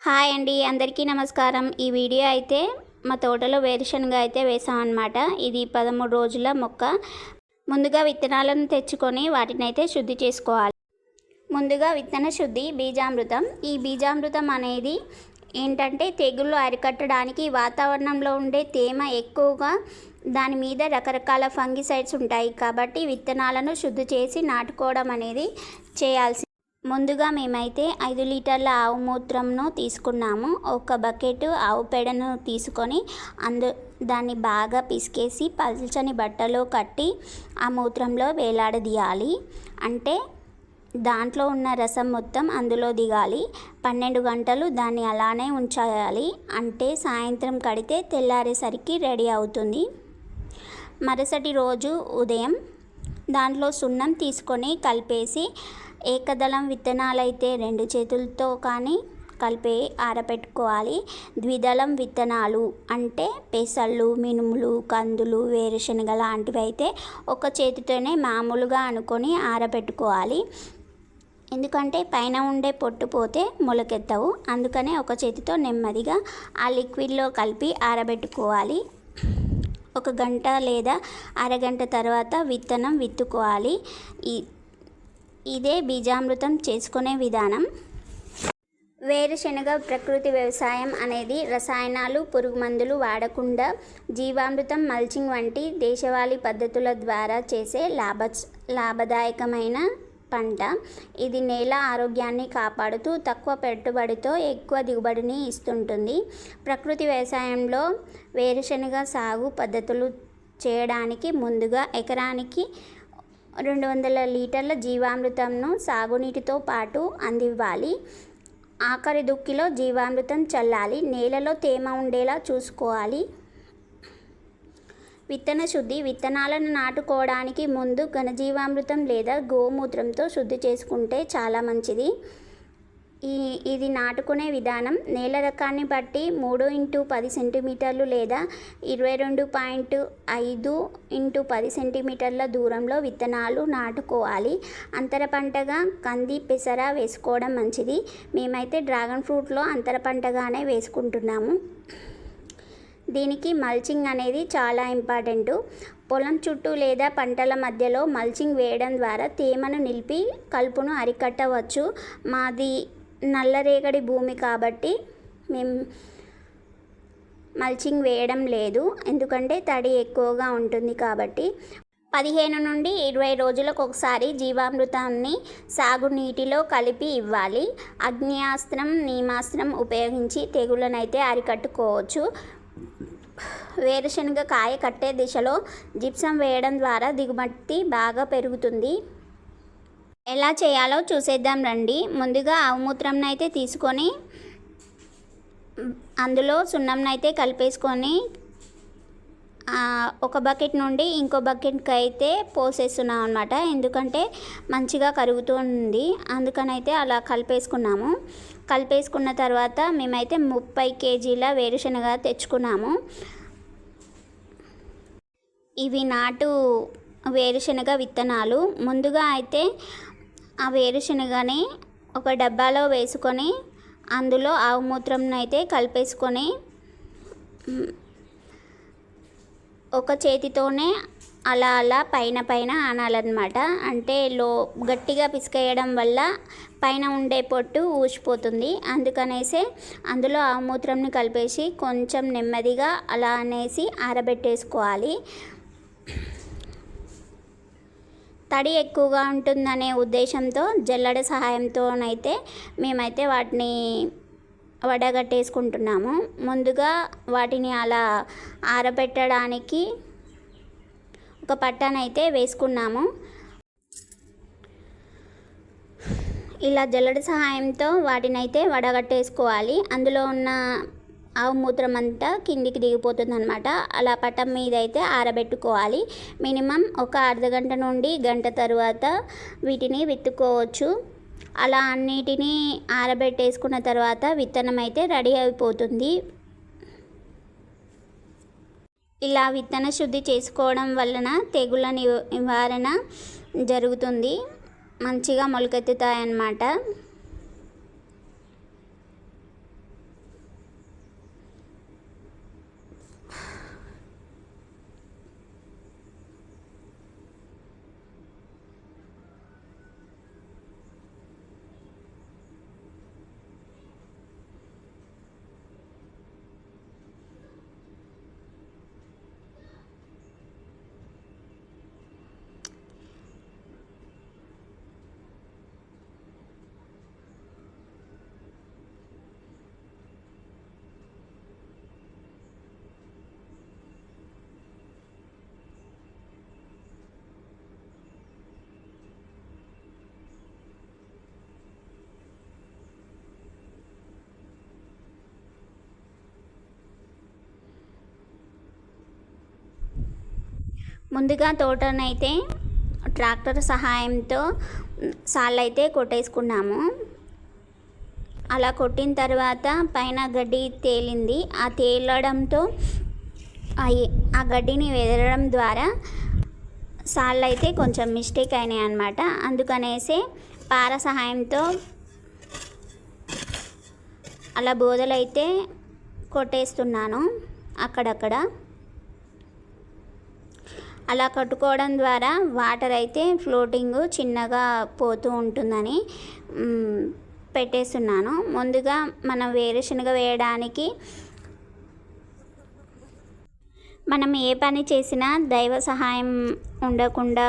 Hi అండి, అందరికీ నమస్కారం. ఈ వీడియో అయితే మా తోటలో వేరుశనగ అయితే వేసామన్నమాట. ఇది 13 రోజుల మొక్క. ముందుగా విత్తనాలను తెచ్చుకొని వాటిని అయితే శుద్ధి చేసుకోవాలి. ముందుగా విత్తన శుద్ధి, బీజామృతం. ఈ బీజామృతం అనేది ఏంటంటే తెగుళ్ళు అరికట్టడానికి, వాతావరణంలో ఉండే తేమ ఎక్కువగా దాని మీద రకరకాల ఫంగిసైడ్స్ ఉంటాయి కాబట్టి విత్తనాలను శుద్ధి చేసి నాటుకోవడం అనేది చేయాల్సి. ముందుగా మేమైతే 5 లీటర్ల ఆవు మూత్రంను తీసుకున్నాము. ఒక బకెట్ ఆవు పేడను తీసుకొని దాన్ని బాగా పిసికేసి పల్చని బట్టలో కట్టి ఆ మూత్రంలో వేలాడదీయాలి. అంటే దాంట్లో ఉన్న రసం మొత్తం అందులో దిగాలి. 12 గంటలు దాన్ని అలానే ఉంచాలి. అంటే సాయంత్రం కడితే తెల్లారేసరికి రెడీ అవుతుంది. మరుసటి రోజు ఉదయం దాంట్లో సున్నం తీసుకొని కలిపేసి, ఏకదళం విత్తనాలైతే 2 చేతులతో కానీ కలిపి ఆరబెట్టుకోవాలి. ద్విదళం విత్తనాలు అంటే పెసళ్ళు, మినుములు, కందులు, వేరుశనగ లాంటివి అయితే ఒక చేతితోనే మామూలుగా అనుకొని ఆరబెట్టుకోవాలి. ఎందుకంటే పైన ఉండే పొట్టు పోతే మొలకెత్తవు. అందుకనే ఒక చేతితో నెమ్మదిగా ఆ లిక్విడ్లో కలిపి ఆరబెట్టుకోవాలి. 1 గంట లేదా అరగంట తర్వాత విత్తనం విత్తుకోవాలి. ఇదే బీజామృతం చేసుకునే విధానం. వేరుశనగ ప్రకృతి వ్యవసాయం అనేది రసాయనాలు, పురుగు మందులు వాడకుండా జీవామృతం, మల్చింగ్ వంటి దేశవాళీ పద్ధతుల ద్వారా చేసే లాభదాయకమైన పంట. ఇది నేల ఆరోగ్యాన్ని కాపాడుతూ తక్కువ పెట్టుబడితో ఎక్కువ దిగుబడిని ఇస్తుంటుంది. ప్రకృతి వ్యవసాయంలో వేరుశనగ సాగు పద్ధతులు చేయడానికి ముందుగా ఎకరానికి 200 లీటర్ల జీవామృతంను సాగునీటితో పాటు అందివ్వాలి. ఆఖరి దుక్కిలో జీవామృతం చల్లాలి. నేలలో తేమ ఉండేలా చూసుకోవాలి. విత్తన శుద్ధి. విత్తనాలను నాటుకోవడానికి ముందు ఘనజీవామృతం లేదా గోమూత్రంతో శుద్ధి చేసుకుంటే చాలా మంచిది. ఇది నాటుకునే విధానం. నేల రకాన్ని బట్టి 3x10 సెంటీమీటర్లు లేదా 22.5 x 10 సెంటీమీటర్ల దూరంలో విత్తనాలు నాటుకోవాలి. అంతర పంటగా కంది, పెసర వేసుకోవడం మంచిది. మేమైతే డ్రాగన్ ఫ్రూట్లో అంతర పంటగానే వేసుకుంటున్నాము. దీనికి మల్చింగ్ అనేది చాలా ఇంపార్టెంటు. పొలం చుట్టూ లేదా పంటల మధ్యలో మల్చింగ్ వేయడం ద్వారా తేమను నిలిపి కలుపును అరికట్టవచ్చు. మాది నల్లరేగడి భూమి కాబట్టి మేము మల్చింగ్ వేయడం లేదు. ఎందుకంటే తడి ఎక్కువగా ఉంటుంది కాబట్టి. 15 నుండి 20 రోజులకు ఒకసారి జీవామృతాన్ని సాగునీటిలో కలిపి ఇవ్వాలి. అగ్నియాస్త్రం, నీమాస్త్రం ఉపయోగించి తెగుళ్ళనైతే అరికట్టుకోవచ్చు. వేరుశనగ కాయ కట్టే దిశలో జిప్సం వేయడం ద్వారా దిగుబడి బాగా పెరుగుతుంది. ఎలా చేయాలో చూసేద్దాం రండి. ముందుగా ఆవు మూత్రంను అయితే తీసుకొని అందులో సున్నంను అయితే కలిపేసుకొని ఒక బకెట్ నుండి ఇంకో బకెట్కి అయితే పోసేస్తున్నాం అన్నమాట. ఎందుకంటే మంచిగా కరుగుతుంది, అందుకనైతే అలా కలిపేసుకున్నాము. కలిపేసుకున్న తర్వాత మేమైతే 30 కేజీల వేరుశనగ తెచ్చుకున్నాము. ఇవి నాటు వేరుశనగ విత్తనాలు. ముందుగా అయితే ఆ వేరుశనగని ఒక డబ్బాలో వేసుకొని అందులో ఆవు మూత్రంను అయితే కలిపేసుకొని ఒక చేతితోనే అలా పైన ఆనాలన్నమాట. అంటే గట్టిగా పిసికేయడం వల్ల పైన ఉండే పొట్టు ఊసిపోతుంది. అందుకనేసి అందులో ఆవు మూత్రంని కలిపేసి కొంచెం నెమ్మదిగా అలా అనేసి ఆరబెట్టేసుకోవాలి. తడి ఎక్కువగా ఉంటుందనే ఉద్దేశంతో జల్లెడ సహాయంతోనైతే మేమైతే వాటిని వడగట్టేసుకుంటున్నాము. ముందుగా వాటిని అలా ఆరబెట్టడానికి ఒక పట్టనైతే వేసుకున్నాము. ఇలా జల్లెడ సహాయంతో వాటినైతే వడగట్టేసుకోవాలి. అందులో ఉన్న ఆవు మూత్రం అంతా కిందికి దిగిపోతుంది అనమాట. అలా పట్టం మీద అయితే ఆరబెట్టుకోవాలి. మినిమం ఒక అర్ధగంట నుండి గంట తర్వాత వీటిని విత్తుకోవచ్చు. అలా అన్నిటినీ ఆరబెట్టేసుకున్న తర్వాత విత్తనం అయితే రెడీ అయిపోతుంది. ఇలా విత్తన శుద్ధి చేసుకోవడం వలన తెగుళ్ళ నివారణ జరుగుతుంది. మంచిగా మొలకెత్తుతాయన్నమాట. ముందుగా తోటనైతే ట్రాక్టర్ సహాయంతో సాళ్ళు అయితే కొట్టేసుకున్నాము. అలా కొట్టిన తర్వాత పైన గడ్డి తేలింది. ఆ తేలడంతో ఆ గడ్డిని వెదరడం ద్వారా సాళ్ళు అయితే కొంచెం మిస్టేక్ అయినాయి అన్నమాట. అందుకనేసి పార సహాయంతో అలా బోదలైతే కొట్టేస్తున్నాను అక్కడక్కడ. అలా కట్టుకోవడం ద్వారా వాటర్ అయితే ఫ్లోటింగ్ చిన్నగా పోతూ ఉంటుందని పెట్టేస్తున్నాను. ముందుగా మనం వేరుశనగ వేయడానికి మనం ఏ పని చేసినా దైవ సహాయం ఉండకుండా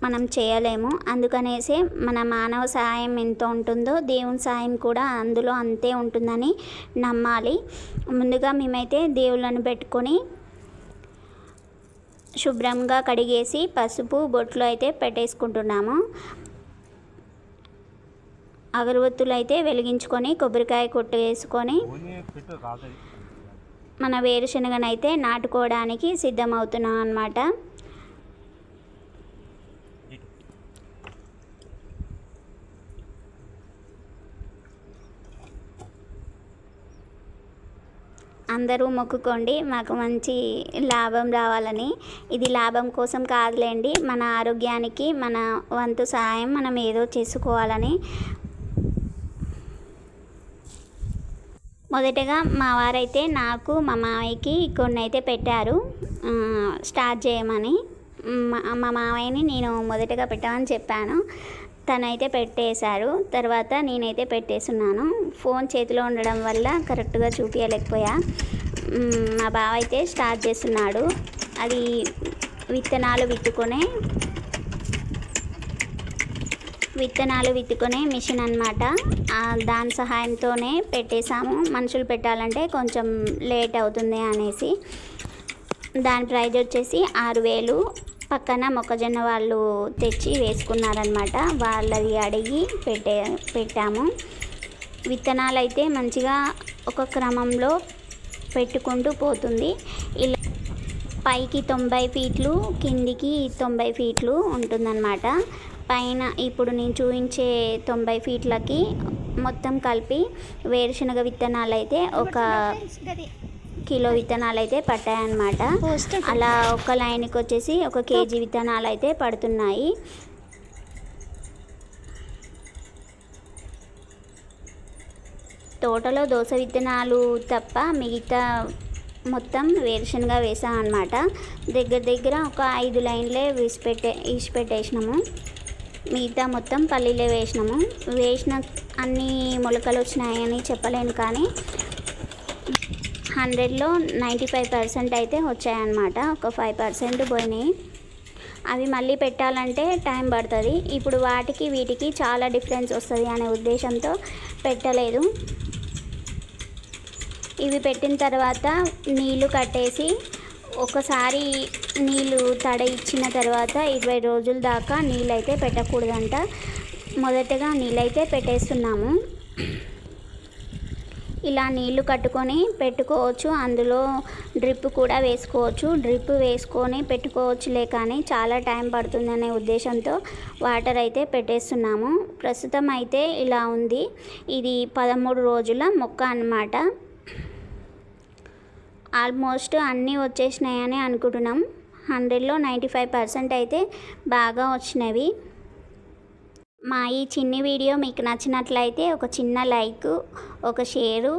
మనం చేయలేము. అందుకనేసి మన మానవ సహాయం ఎంత ఉంటుందో దేవుని సహాయం కూడా అందులో అంతే ఉంటుందని నమ్మాలి. ముందుగా మేమైతే దేవుళ్ళను పెట్టుకొని శుభ్రంగా కడిగేసి పసుపు బొట్లు అయితే పెట్టేసుకుంటున్నాము. అగరబత్తులు అయితే వెలిగించుకొని కొబ్బరికాయ కొట్టు వేసుకొని మన వేరుశనగనైతే నాటుకోవడానికి సిద్ధమవుతున్నాం అన్నమాట. అందరూ మొక్కుకోండి మాకు మంచి లాభం రావాలని. ఇది లాభం కోసం కాదులేండి, మన ఆరోగ్యానికి మన వంతు సహాయం మనం ఏదో చేసుకోవాలని. మొదటగా మా వారైతే నాకు మా మావయ్యకి కొన్ని అయితే పెట్టారు స్టార్ట్ చేయమని. మా మావయ్యని నేను మొదటగా పెట్టమని చెప్పాను, తనైతే పెట్టేశారు. తర్వాత నేనైతే పెట్టేస్తున్నాను. ఫోన్ చేతిలో ఉండడం వల్ల కరెక్ట్గా చూపించలేకపోయా. మా బావ అయితే స్టార్ట్ చేస్తున్నాడు. అది విత్తనాలు విత్తుకునే మిషన్ అన్నమాట. దాని సహాయంతోనే పెట్టేశాము. మనుషులు పెట్టాలంటే కొంచెం లేట్ అవుతుంది అనేసి. దాని ప్రైజ్ వచ్చేసి 6,000. పక్కన మొక్కజొన్న వాళ్ళు తెచ్చి వేసుకున్నారనమాట. వాళ్ళది అడిగి పెట్టాము. విత్తనాలు అయితే మంచిగా ఒక క్రమంలో పెట్టుకుంటూ పోతుంది. ఇలా పైకి 90 ఫీట్లు, కిందికి 90 ఫీట్లు ఉంటుందన్నమాట. పైన ఇప్పుడు నేను చూపించే 90 ఫీట్లకి మొత్తం కలిపి వేరుశనగ విత్తనాలు అయితే 1 కిలో విత్తనాలు అయితే పట్టాయన్నమాట. అలా ఒక లైన్కి వచ్చేసి 1 కేజీ విత్తనాలు అయితే పడుతున్నాయి. తోటలో దోస విత్తనాలు తప్ప మిగతా మొత్తం వేరుశనగ వేసాం అన్నమాట. దగ్గర ఒక 5 లైన్లే ఇసిపెట్టేసినాము. మిగతా మొత్తం పల్లీలే వేసిన అన్ని మొలకలు వచ్చినాయని చెప్పలేను, కానీ 100లో 95% అయితే వచ్చాయన్నమాట. ఒక 5% పోయినాయి. అవి మళ్ళీ పెట్టాలంటే టైం పడుతుంది. ఇప్పుడు వాటికి వీటికి చాలా డిఫరెన్స్ వస్తుంది అనే ఉద్దేశంతో పెట్టలేదు. ఇవి పెట్టిన తర్వాత నీళ్లు కట్టేసి ఒకసారి నీళ్ళు తడ ఇచ్చిన తర్వాత 20 రోజుల దాకా నీళ్ళైతే పెట్టకూడదంట. మొదటగా నీళ్ళైతే పెట్టేస్తున్నాము. ఇలా నీళ్లు కట్టుకొని పెట్టుకోవచ్చు. అందులో డ్రిప్ కూడా వేసుకోవచ్చు. డ్రిప్ వేసుకొని పెట్టుకోవచ్చులే, కానీ చాలా టైం పడుతుంది అనే ఉద్దేశంతో వాటర్ అయితే పెట్టేస్తున్నాము. ప్రస్తుతం అయితే ఇలా ఉంది. ఇది 13 రోజుల మొక్క అన్నమాట. ఆల్మోస్ట్ అన్నీ వచ్చేసినాయని అనుకుంటున్నాం. 100లో 95% అయితే బాగా వచ్చినవి. మా ఈ చిన్ని వీడియో మీకు నచ్చినట్లయితే ఒక చిన్న లైక్, ఒక షేరు